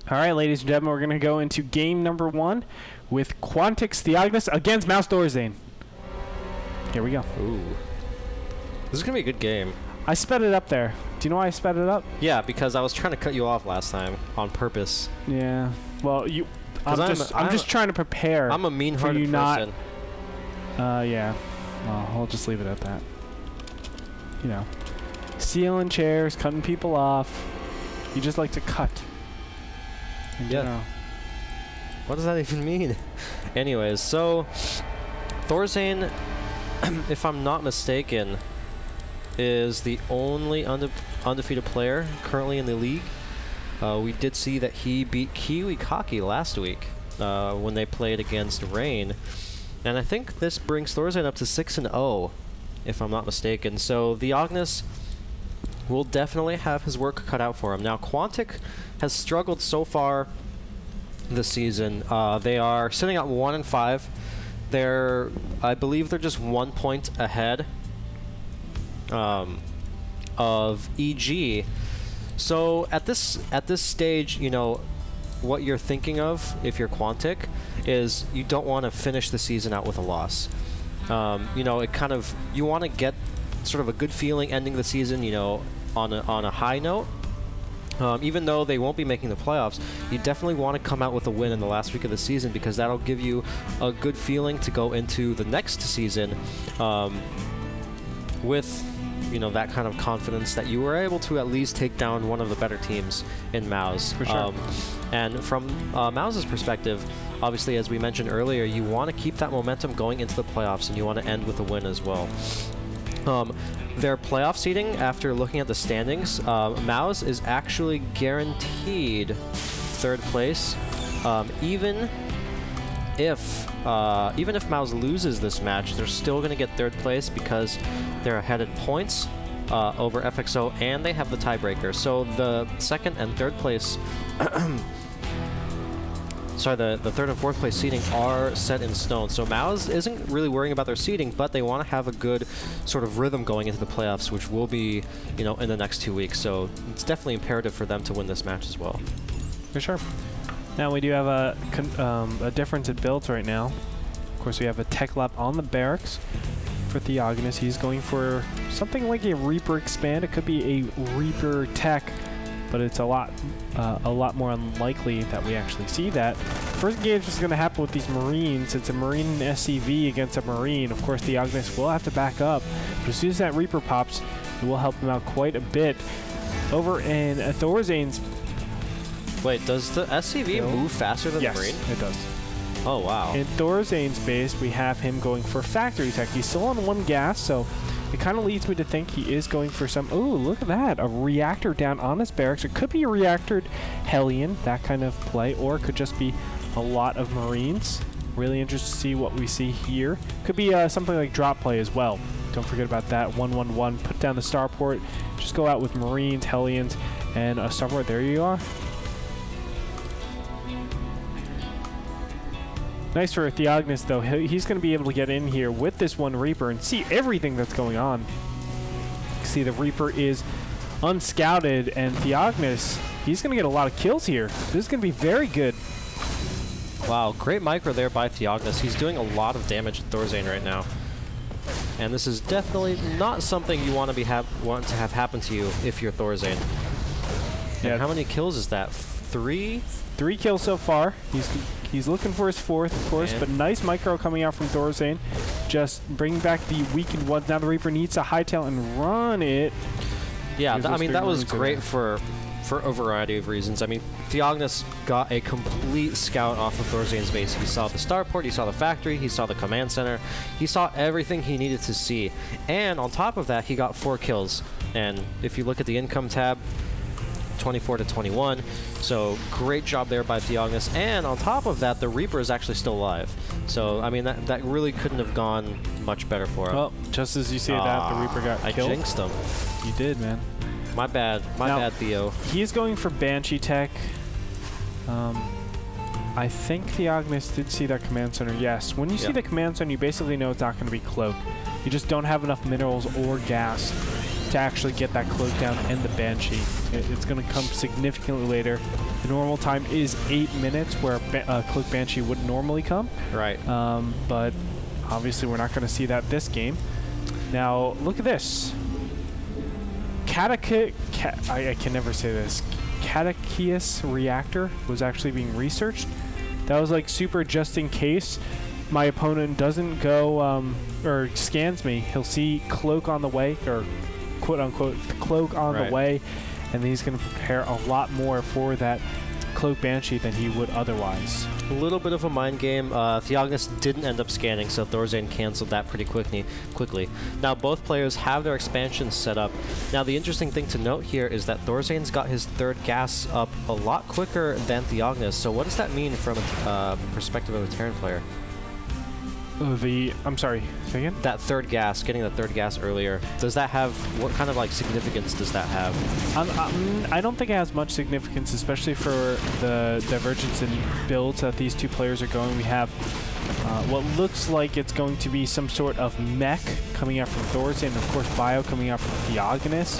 All right, ladies and gentlemen, we're going to go into game number 1 with Quantic's Theognis against MouseSports. Here we go. Ooh. This is going to be a good game. I sped it up there. Do you know why I sped it up? Yeah, because I was trying to cut you off last time on purpose. Yeah. Well, I'm just trying to prepare. I'm a mean-hearted person. Yeah. Well, I'll just leave it at that. You know, stealing chairs, cutting people off. You just like to cut. And, yeah. You know. What does that even mean? Anyways, so Thorzane, if I'm not mistaken, is the only undefeated player currently in the league. We did see that he beat Kiwi Kaki last week when they played against Rain. And I think this brings Thorzane up to 6-0, if I'm not mistaken. So Theognis will definitely have his work cut out for him. Now, Quantic has struggled so far this season. They are sitting at 1-5. I believe they're just 1 point ahead of EG. So at this stage, you know, what you're thinking of if you're Quantic is you don't want to finish the season out with a loss. You know, you want to get sort of a good feeling ending the season, you know, on a high note. Even though they won't be making the playoffs, you definitely want to come out with a win in the last week of the season, because that'll give you a good feeling to go into the next season with, you know, that kind of confidence that you were able to at least take down one of the better teams in Mouse. For sure. And from Mouse's perspective, obviously, as we mentioned earlier, you want to keep that momentum going into the playoffs, and you want to end with a win as well. Their playoff seeding, after looking at the standings, Mouse is actually guaranteed 3rd place, even if Mouse loses this match. They're still going to get 3rd place because they're ahead in points over FXO, and they have the tiebreaker. So the 2nd and 3rd place, sorry, the 3rd and 4th place seeding are set in stone. So Mouse isn't really worrying about their seeding, but they want to have a good sort of rhythm going into the playoffs, which will be, you know, in the next 2 weeks. So it's definitely imperative for them to win this match as well. For sure. Now we do have a difference in builds right now. Of course, we have a Tech Lab on the barracks for Theognis. He's going for something like a Reaper expand. It could be a Reaper Tech, but it's a lot more unlikely that we actually see that. First game is just going to happen with these Marines. It's a Marine SCV against a Marine. Of course, Theognis will have to back up, but as soon as that Reaper pops, it will help him out quite a bit. Over in Thorzane's... Wait, does the SCV move faster than the Marine? Yes, it does. Oh, wow. In Thorzane's base, we have him going for Factory Tech. He's still on 1 gas, so it kind of leads me to think he is going for some... Ooh, look at that. A reactor down on his barracks. It could be a reactored Hellion, that kind of play, or it could just be a lot of Marines. Really interested to see what we see here. Could be something like drop play as well. Don't forget about that. 1-1-1. Put down the starport. Just go out with Marines, Hellions, and a starport. There you are. Nice for Theognis, though. He's going to be able to get in here with this 1 Reaper and see everything that's going on. See, the Reaper is unscouted, and Theognis, he's going to get a lot of kills here. This is going to be very good. Wow, great micro there by Theognis. He's doing a lot of damage to Thorzane right now. And this is definitely not something you want to have happen to you if you're Thorzane. Yeah. And how many kills is that? 3? 3 kills so far. He's looking for his 4th, of course, but nice micro coming out from Thorzane. Just bringing back the weakened ones. Now the Reaper needs to hightail and run it. Yeah, I mean, that was great for a variety of reasons. I mean, Theognis got a complete scout off of Thorzane's base. He saw the starport, he saw the factory, he saw the command center. He saw everything he needed to see. And on top of that, he got 4 kills. And if you look at the income tab, 24-21. So great job there by Theognis. And on top of that, the Reaper is actually still alive. So, I mean, that really couldn't have gone much better for him. Well, just as you say that, the Reaper got killed. I jinxed him. You did, man. My bad. My bad, Theo. He's going for Banshee Tech. I think Theognis did see that command center. Yes. When you see the command center, you basically know it's not going to be cloak. You just don't have enough minerals or gas to actually get that cloak down and the Banshee. It's going to come significantly later. The normal time is 8 minutes, where Cloak Banshee would normally come. Right. But obviously we're not going to see that this game. Now, look at this. I can never say this. Catechius reactor was actually being researched. That was like super just in case my opponent doesn't go or scans me. He'll see cloak on the way, or quote unquote cloak on the way, and he's going to prepare a lot more for that Cloak Banshee than he would otherwise. A little bit of a mind game. Theognis didn't end up scanning, so Thorzane canceled that pretty quickly. Now both players have their expansions set up. Now the interesting thing to note here is that Thorzane's got his third gas up a lot quicker than Theognis. So what does that mean from a perspective of a Terran player? I'm sorry, say again? That third gas, getting the third gas earlier, does that have, what kind of like significance does that have? I don't think it has much significance, especially for the divergence in builds that these two players are going. We have what looks like it's going to be some sort of mech coming out from Thorzane, and of course Bio coming out from Theognis.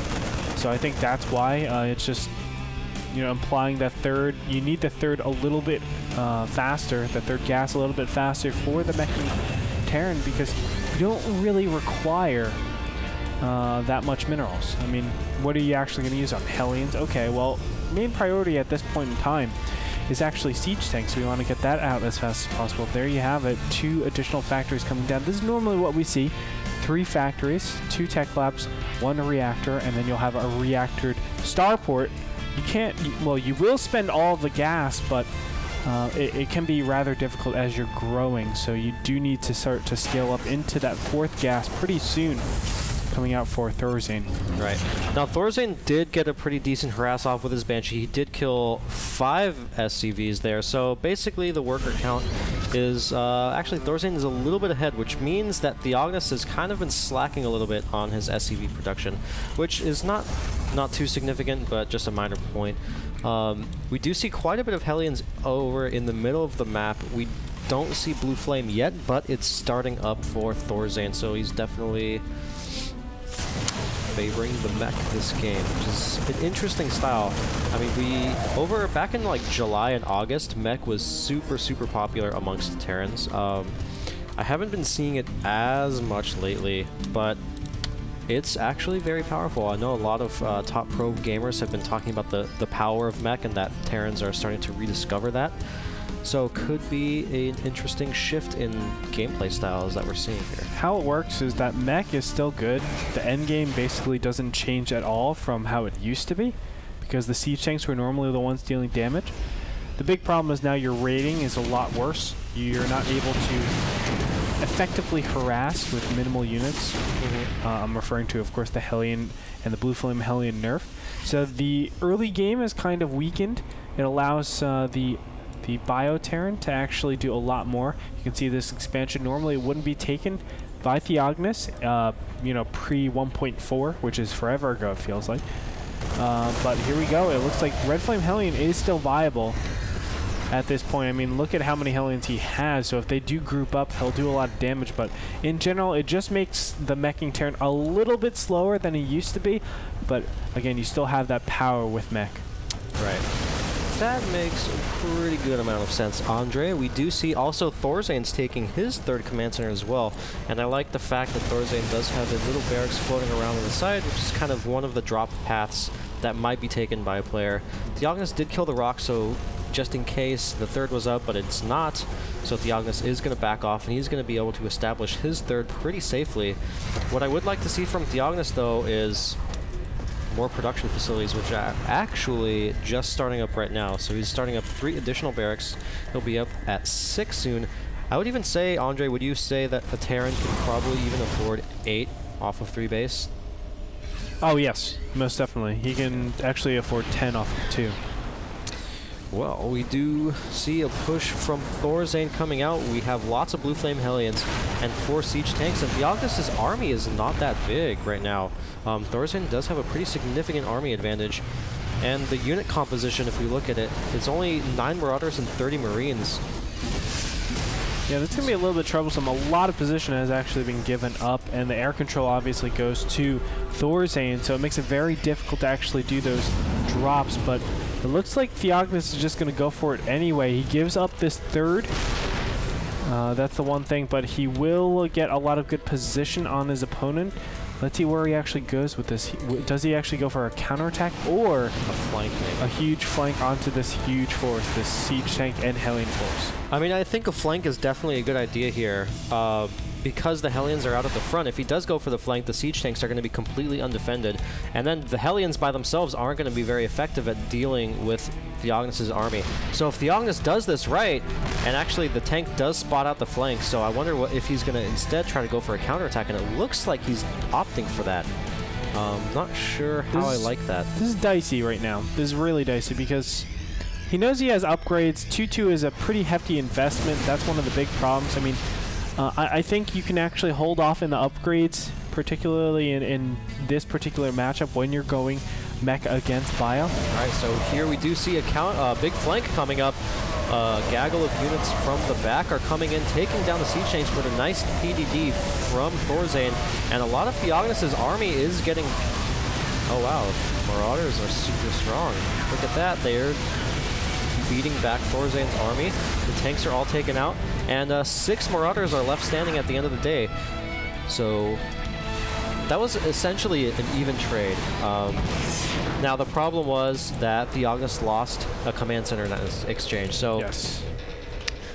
So I think that's why it's just, you know, implying that third, you need the third a little bit faster, the third gas a little bit faster for the meching Terran, because you don't really require that much minerals. I mean, what are you actually going to use on Hellions? Okay, well, main priority at this point in time is actually siege tanks. So we want to get that out as fast as possible. There you have it, 2 additional factories coming down. This is normally what we see. 3 factories, 2 tech labs, 1 reactor, and then you'll have a reactored starport. You can't, well, you will spend all the gas, but it can be rather difficult as you're growing, so you do need to start to scale up into that 4th gas pretty soon, coming out for Thorzane. Right. Now, Thorzane did get a pretty decent harass off with his Banshee. He did kill 5 SCVs there, so basically the worker count is, actually Thorzane is a little bit ahead, which means that Theognis has kind of been slacking a little bit on his SCV production, which is not too significant, but just a minor point. We do see quite a bit of Hellions over in the middle of the map. We don't see Blue Flame yet, but it's starting up for Thorzane, so he's definitely favoring the mech this game, which is an interesting style. I mean, back in like July and August, mech was super popular amongst Terrans. I haven't been seeing it as much lately, but it's actually very powerful. I know a lot of top pro gamers have been talking about the power of mech, and that Terrans are starting to rediscover that. So could be an interesting shift in gameplay styles that we're seeing here. How it works is that mech is still good. The end game basically doesn't change at all from how it used to be, because the siege tanks were normally the ones dealing damage. The big problem is now your rating is a lot worse. You're not able to effectively harass with minimal units. I'm referring to, of course, the Hellion and the Blue Flame Hellion nerf. So the early game is kind of weakened. It allows the Bio-Terran to actually do a lot more. You can see this expansion normally wouldn't be taken by Theognis, you know, pre 1.4, which is forever ago, it feels like. But here we go. It looks like Red Flame Hellion is still viable at this point. I mean, look at how many Hellions he has, so if they do group up, he'll do a lot of damage, but in general, it just makes the meching Terran a little bit slower than he used to be, but again, you still have that power with mech. Right. That makes a pretty good amount of sense, Andre. We do see also Thorzane's taking his 3rd command center as well, and I like the fact that Thorzane does have his little barracks floating around on the side, which is kind of one of the drop paths that might be taken by a player. Theognis did kill the rock, so just in case the 3rd was up, but it's not, so Theognis is going to back off, and he's going to be able to establish his 3rd pretty safely. What I would like to see from Theognis, though, is more production facilities, which are actually just starting up right now. So he's starting up 3 additional barracks. He'll be up at 6 soon. I would even say, Andre, would you say that a Terran could probably even afford 8 off of 3 base? Oh yes, most definitely. He can actually afford 10 off of 2. Well, we do see a push from Thorzane coming out. We have lots of Blue Flame Hellions and 4 siege tanks, and Theognis' army is not that big right now. Thorzane does have a pretty significant army advantage, and the unit composition, if we look at it, it's only 9 Marauders and 30 Marines. Yeah, that's going to be a little bit troublesome. A lot of position has actually been given up, and the air control obviously goes to Thorzane, so it makes it very difficult to actually do those drops, but it looks like Theognis is just going to go for it anyway. He gives up this third. That's the one thing, but he will get a lot of good position on his opponent. Let's see where he actually goes with this. Does he actually go for a counterattack or a flank, maybe? A huge flank onto this huge force, this siege tank and Hellion force? I mean, I think a flank is definitely a good idea here. Because the Hellions are out at the front, if he does go for the flank, the siege tanks are going to be completely undefended. And then the Hellions by themselves aren't going to be very effective at dealing with Theognis' army. So if Theognis does this right, and actually the tank does spot out the flank, so I wonder if he's going to instead try to go for a counterattack, and it looks like he's opting for that. Not sure how I like that. This is dicey right now. This is really dicey because he knows he has upgrades. 2-2 is a pretty hefty investment. That's one of the big problems. I mean, I think you can actually hold off in the upgrades, particularly in this particular matchup when you're going mech against Bio. All right, so here we do see a big flank coming up. Gaggle of units from the back are coming in, taking down the siege tanks with a nice PDD from Thorzane, and a lot of Theognis' army is getting... Oh wow, Marauders are super strong. Look at that, they're beating back Thorzane's army. The tanks are all taken out, and 6 Marauders are left standing at the end of the day. So that was essentially an even trade. Now the problem was that Theognis lost a command center in that exchange. So yes.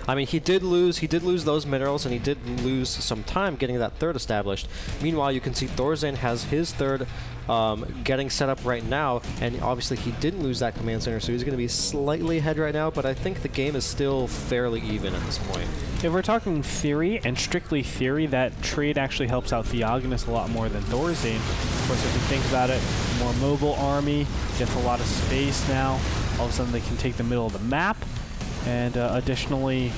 I mean, he did lose those minerals, and he did lose some time getting that third established. Meanwhile, you can see Thorzane has his third getting set up right now, and obviously he didn't lose that command center, so he's going to be slightly ahead right now, but I think the game is still fairly even at this point. If we're talking theory, and strictly theory, that trade actually helps out Theognis a lot more than Thorzane. Of course, if you think about it, more mobile army, gets a lot of space now. All of a sudden, they can take the middle of the map. And additionally,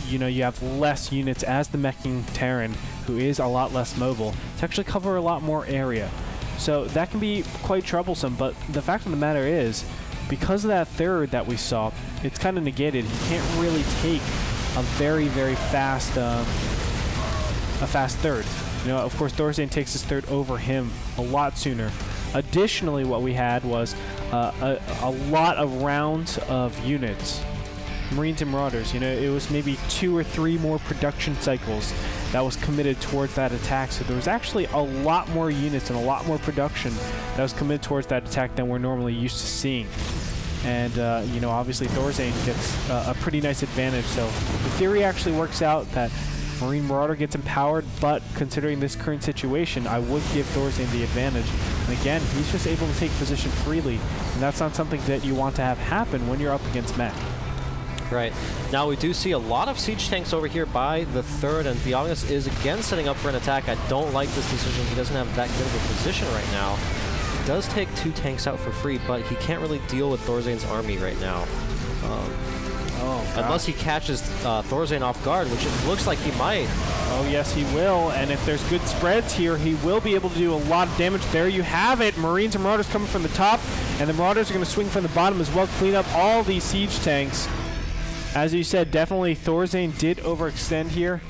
you know, you have less units as the meching Terran, who is a lot less mobile, to actually cover a lot more area. So that can be quite troublesome, but the fact of the matter is, because of that third that we saw, it's kind of negated. He can't really take a very, very fast, fast third. You know, of course, Thorzane takes his third over him a lot sooner. Additionally, what we had was a lot of rounds of units. Marines and Marauders, you know, it was maybe 2 or 3 more production cycles that was committed towards that attack. So there was actually a lot more units and a lot more production that was committed towards that attack than we're normally used to seeing. And, you know, obviously Thorzane gets a pretty nice advantage. So the theory actually works out that Marine Marauder gets empowered, but considering this current situation, I would give Thorzane the advantage. And again, he's just able to take position freely, and that's not something that you want to have happen when you're up against mech. Right. Now we do see a lot of siege tanks over here by the third, and Theognis is again setting up for an attack. I don't like this decision. He doesn't have that good of a position right now. He does take 2 tanks out for free, but he can't really deal with Thorzane's army right now. Unless he catches Thorzane off guard, which it looks like he might. Oh, yes, he will. And if there's good spreads here, he will be able to do a lot of damage. There you have it. Marines and Marauders coming from the top, and the Marauders are going to swing from the bottom as well, clean up all these siege tanks. As you said, definitely Thorzane did overextend here.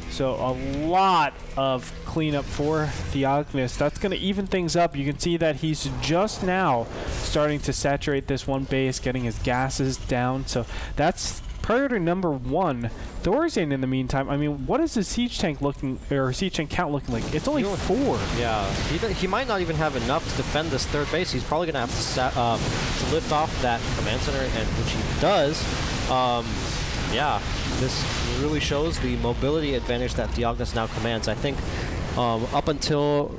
So a lot of cleanup for Theognis. That's going to even things up. You can see that he's just now starting to saturate this one base, getting his gases down. So that's priority number 1. Thorzane, in the meantime, I mean, what is his siege tank looking, or siege tank count looking like? It's only 4. Yeah, he might not even have enough to defend this third base. He's probably going to have to lift off that command center, and which he does. Yeah, this really shows the mobility advantage that Theognis now commands. I think up until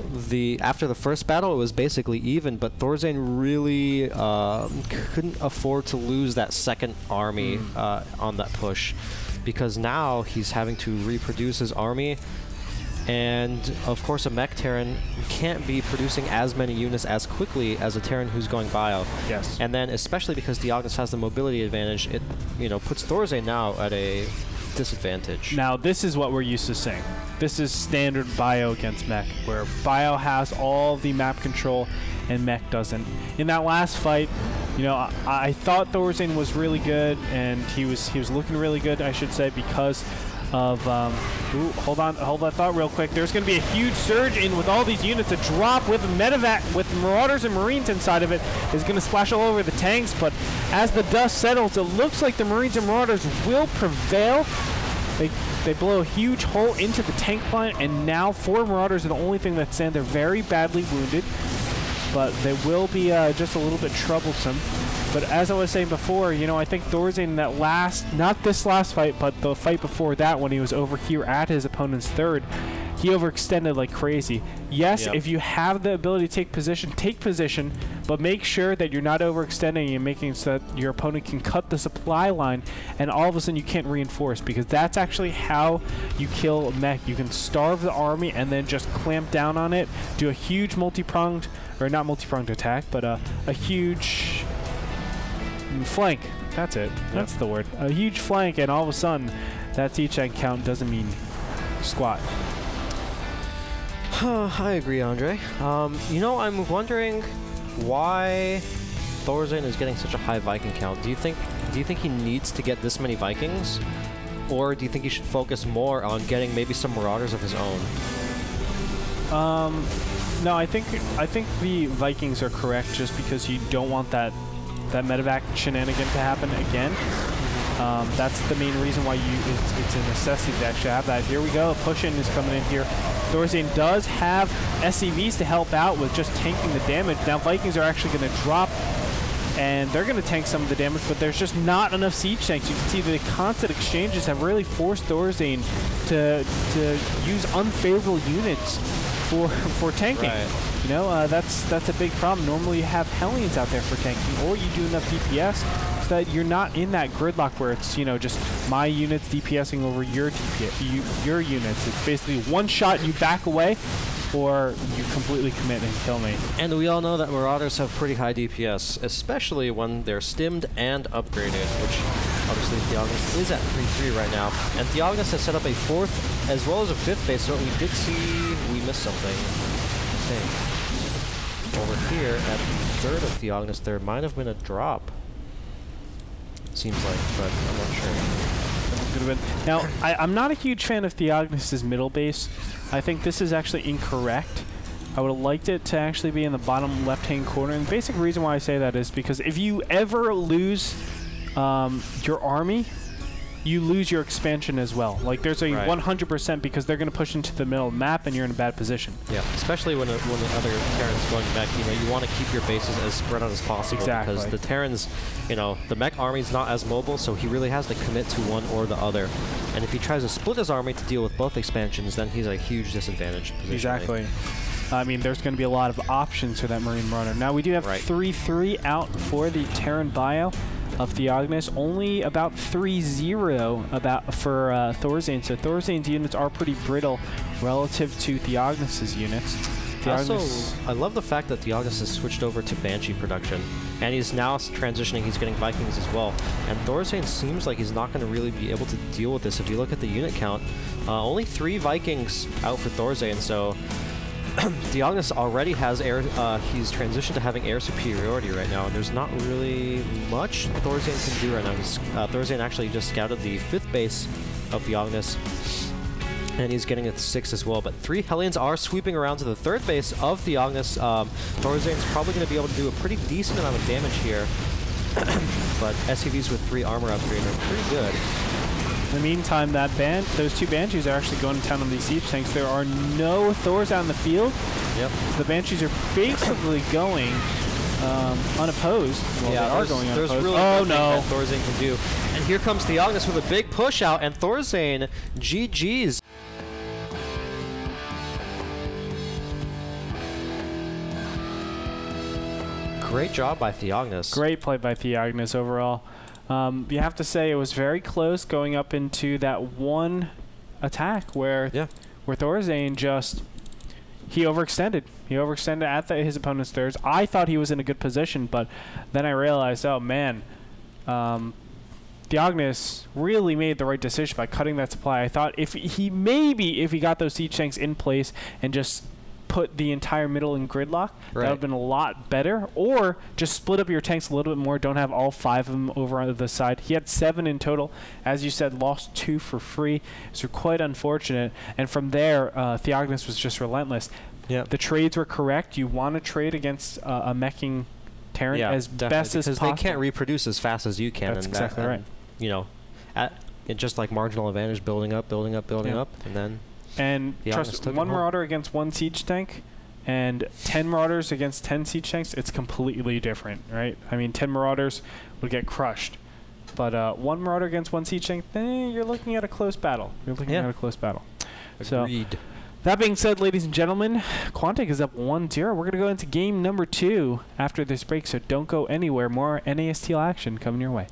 after the first battle, it was basically even, but Thorzane really couldn't afford to lose that second army on that push, because now he's having to reproduce his army. And of course, a mech Terran can't be producing as many units as quickly as a Terran who's going bio. Yes. And then, especially because Theognis has the mobility advantage, it puts Thorzane now at a disadvantage. Now, this is what we're used to seeing. This is standard Bio against Mech, where Bio has all the map control and Mech doesn't. In that last fight, you know, I thought Thorstein was really good, and he was looking really good, I should say, because of ooh, hold that thought real quick. There's going to be a huge surge in with all these units. A drop with medevac with Marauders and Marines inside of it is going to splash all over the tanks, but as the dust settles, it looks like the Marines and Marauders will prevail. They blow a huge hole into the tank line, and now 4 Marauders are the only thing that stand. They're very badly wounded, but they will be just a little bit troublesome. But as I was saying before, you know, I think Thorstein in that last, not this last fight, but the fight before that when he was over here at his opponent's third, he overextended like crazy. Yes, if you have the ability to take position, but make sure that you're not overextending and making so that your opponent can cut the supply line, and all of a sudden you can't reinforce, because that's actually how you kill Mech. You can starve the army and then just clamp down on it, do a huge multi-pronged, or not multi-pronged attack, but a huge flank. That's it. That's the word. A huge flank, and all of a sudden that siege tank count doesn't mean squat. I agree, Andre. You know, I'm wondering why Thorstein is getting such a high Viking count. Do you think he needs to get this many Vikings, or do you think he should focus more on getting maybe some Marauders of his own? No, I think the Vikings are correct, just because you don't want that medevac shenanigan to happen again. That's the main reason why it's a necessity to actually have that. Here we go. Push-in is coming in here. Thorstein does have SCVs to help out with just tanking the damage. Now Vikings are actually going to drop, and they're going to tank some of the damage, but there's just not enough siege tanks. You can see the constant exchanges have really forced Thorstein to use unfavorable units for tanking. Right. You know, that's a big problem. Normally you have Hellions out there for tanking, or you do enough DPS so that you're not in that gridlock where it's, you know, just my units DPSing over your units. It's basically one shot, you back away, or you completely commit and kill me. And we all know that Marauders have pretty high DPS, especially when they're stimmed and upgraded, which obviously Theognis is at 3-3 right now. And Theognis has set up a 4th as well as a 5th base, so we did see we missed something. I think. Over here at the 3rd of Theognis, there might have been a drop. Seems like, but I'm not sure. Could have been. Now, I'm not a huge fan of Theognis' middle base. I think this is actually incorrect. I would have liked it to actually be in the bottom left-hand corner. And the basic reason why I say that is because if you ever lose your army, you lose your expansion as well. Like, there's a 100% because they're going to push into the middle of the map and you're in a bad position. Yeah, especially when the other Terrans going back, you know, you want to keep your bases as spread out as possible. Exactly. Because the Terrans, you know, the mech army's not as mobile, so he really has to commit to one or the other. And if he tries to split his army to deal with both expansions, then he's a huge disadvantage position. Exactly. I mean, there's going to be a lot of options for that Marine Marauder. Now, we do have 3-3 out for the Terran Bio of Theognis, only about 3-0 for Thorstein. So Thorstein's units are pretty brittle relative to Theognis' units. Also, I love the fact that Theognis has switched over to Banshee production, and he's now transitioning, he's getting Vikings as well. And Thorstein seems like he's not going to really be able to deal with this. If you look at the unit count, only 3 Vikings out for Thorstein, so Theognis already has air, he's transitioned to having air superiority right now, and there's not really much Thorstein can do right now. Thorstein actually just scouted the 5th base of Theognis, and he's getting a 6 as well. But 3 Hellions are sweeping around to the 3rd base of Theognis. Thorstein's probably going to be able to do a pretty decent amount of damage here, but SCVs with 3 armor upgrade are pretty good. In the meantime, those 2 Banshees are actually going to town on these siege tanks. There are no Thors out in the field. Yep. The Banshees are basically going unopposed. Well, yeah, they are going unopposed. There's really nothing that Thorstein can do. And here comes Theognis with a big push out, and Thorstein, GG's. Great job by Theognis. Great play by Theognis overall. You have to say it was very close going up into that one attack where Thorstein just he overextended. He overextended at his opponent's thirds. I thought he was in a good position, but then I realized, oh man, Theognis really made the right decision by cutting that supply. I thought if he got those siege tanks in place and just put the entire middle in gridlock, that would have been a lot better. Or just split up your tanks a little bit more. Don't have all 5 of them over on the side. He had 7 in total. As you said, lost 2 for free. So quite unfortunate. And from there, Theognis was just relentless. Yep. The trades were correct. You want to trade against a meching Terran as best as possible. Because they can't reproduce as fast as you can. That's exactly right. You know, just like marginal advantage, building up, and then... And trust, 1 Marauder against 1 siege tank and 10 Marauders against 10 siege tanks, it's completely different, right? I mean, 10 Marauders would get crushed. But 1 Marauder against 1 siege tank, you're looking at a close battle. Agreed. So, that being said, ladies and gentlemen, Quantic is up 1-0. We're going to go into game number 2 after this break, so don't go anywhere. More NASTL action coming your way.